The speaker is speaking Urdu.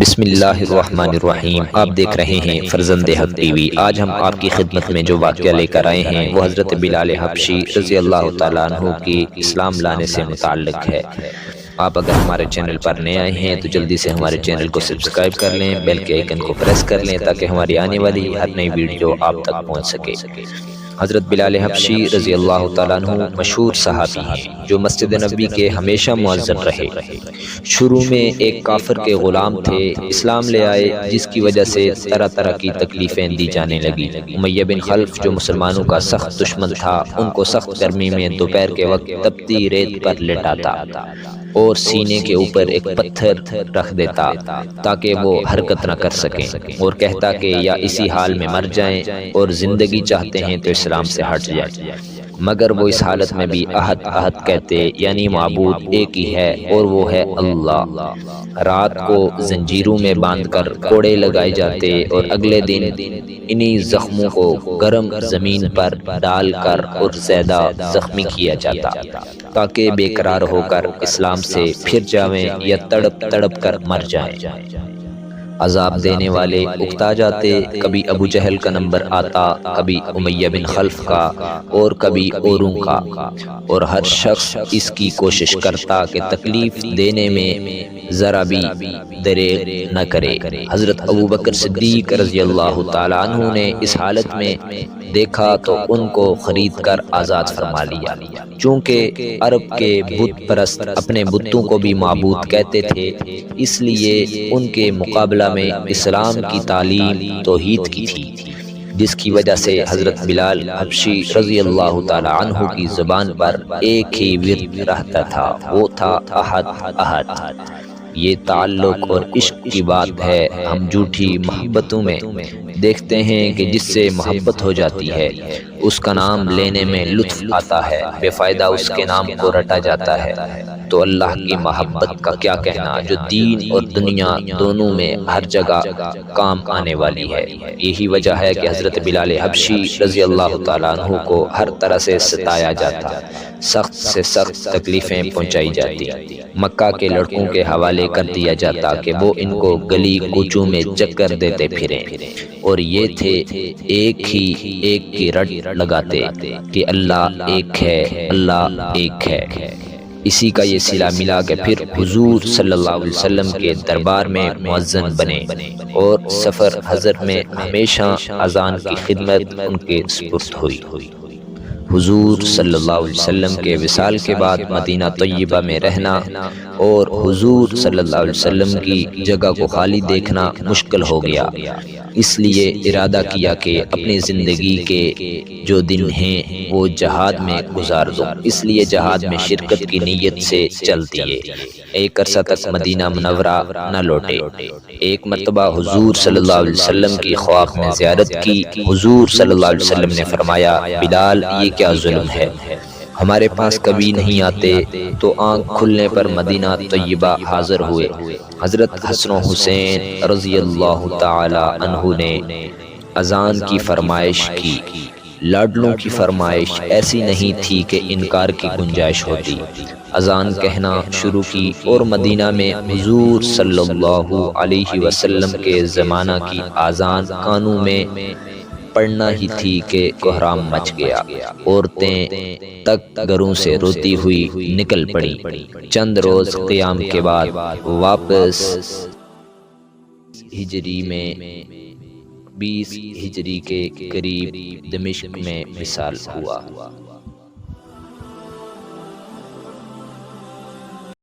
بسم اللہ الرحمن الرحیم۔ آپ دیکھ رہے ہیں فرزند حق ٹی وی۔ آج ہم آپ کی خدمت میں جو واقعہ لے کر آئے ہیں وہ حضرت بلال حبشی رضی اللہ تعالیٰ عنہ کی اسلام لانے سے متعلق ہے۔ آپ اگر ہمارے چینل پر نئے آئے ہیں تو جلدی سے ہمارے چینل کو سبسکرائب کر لیں، بیل کے آئیکن کو پریس کر لیں تاکہ ہماری آنے والی ہر نئی ویڈیو آپ تک پہنچ سکے۔ حضرت بلال حبشی رضی اللہ تعالیٰ عنہ مشہور صحابی ہیں جو مسجد نبوی کے ہمیشہ مؤذن رہے۔ شروع میں ایک کافر کے غلام تھے، اسلام لے آئے جس کی وجہ سے طرح طرح کی تکلیفیں دی جانے لگی۔ امیہ بن خلف جو مسلمانوں کا سخت دشمن تھا، ان کو سخت گرمی میں دوپہر کے وقت تپتی ریت پر لٹاتا اور سینے کے اوپر ایک پتھر رکھ دیتا تاکہ وہ حرکت نہ کر سکیں، اور کہتا کہ یا اسی حال میں مر جائیں اور زندگی چاہتے ہیں تو اسلام سے ہٹ جائیں۔ مگر وہ اس حالت میں بھی احد احد کہتے، یعنی معبود ایک ہی ہے اور وہ ہے اللہ۔ رات کو زنجیروں میں باندھ کر کوڑے لگائے جاتے اور اگلے دن انہی زخموں کو گرم زمین پر ڈال کر اور زیادہ زخمی کیا جاتا تاکہ بے قرار ہو کر اسلام سے پھر جاویں یا تڑپ تڑپ کر مر جائیں۔ عذاب دینے والے اکتا جاتے، کبھی ابو جہل کا نمبر آتا، کبھی امیہ بن خلف کا اور کبھی اوروں کا، اور ہر شخص اس کی کوشش کرتا کہ تکلیف دینے میں ذرا بھی دریغ نہ کرے۔ حضرت ابو بکر صدیق رضی اللہ تعالیٰ عنہ نے اس حالت میں دیکھا تو ان کو خرید کر آزاد فرما لیا۔ چونکہ عرب کے بت پرست اپنے بتوں کو بھی معبود کہتے تھے، اس لیے ان کے مقابلہ میں اسلام کی تعلیم توحید کی تھی، جس کی وجہ سے حضرت بلال حبشی رضی اللہ تعالی عنہ کی زبان پر ایک ہی ورد رہتا تھا، وہ تھا احد احد۔ یہ تعلق اور عشق کی بات ہے۔ ہم جھوٹی محبتوں میں دیکھتے ہیں کہ جس سے محبت ہو جاتی ہے اس کا نام لینے میں لطف آتا ہے، بے فائدہ اس کے نام کو رٹا جاتا ہے، تو اللہ کی محبت کا کیا کہنا جو دین اور دنیا دونوں میں ہر جگہ کام آنے والی ہے۔ یہی وجہ ہے کہ حضرت بلال حبشی رضی اللہ تعالیٰ عنہ کو ہر طرح سے ستایا جاتا، سخت سے سخت تکلیفیں پہنچائی جاتی، مکہ کے لڑکوں کے حوالے کر دیا جاتا کہ وہ ان کو گلی کوچوں میں چکر دیتے پھریں، اور یہ تھے ایک کی رٹ لگاتے کہ اللہ ایک ہے، اللہ ایک ہے۔ اسی کا یہ صلہ ملا کہ پھر حضور صلی اللہ علیہ وسلم کے دربار میں مؤذن بنے اور سفر حضر میں ہمیشہ اذان کی خدمت ان کے سپرد ہوئی۔ حضور صلی اللہ علیہ وسلم کے وصال کے بعد مدینہ طیبہ میں رہنا اور حضور صلی اللہ علیہ وسلم کی جگہ کو خالی دیکھنا مشکل ہو گیا، اس لیے ارادہ کیا کہ اپنی زندگی کے جو دن ہیں وہ جہاد میں گزار دوں، اس لیے جہاد میں شرکت کی نیت سے چل دیے۔ ایک عرصہ تک مدینہ منورہ نہ لوٹے۔ ایک مرتبہ حضور صلی اللہ علیہ وسلم کی خواب میں زیارت کی۔ حضور صلی اللہ علیہ وسلم نے فرمایا، بلال یہ کیا ظلم ہے، ہمارے پاس کبھی نہیں آتے، تو آنکھ کھلنے پر مدینہ طیبہ حاضر ہوئے۔ حضرت حسن و حسین رضی اللہ تعالی عنہ نے اذان کی فرمائش کی۔ لاڈلوں کی فرمائش ایسی نہیں تھی کہ انکار کی گنجائش ہوتی۔ اذان کہنا شروع کی اور مدینہ میں حضور صلی اللہ علیہ وسلم کے زمانہ کی اذان کانوں میں پڑھنا ہی تھی کہ کوہرام مچ گیا۔ عورتیں تک گھروں سے روتی ہوئی نکل پڑیں۔ چند روز قیام کے بعد واپس ہجری میں 20 ہجری کے قریب دمشق میں وصال ہوا۔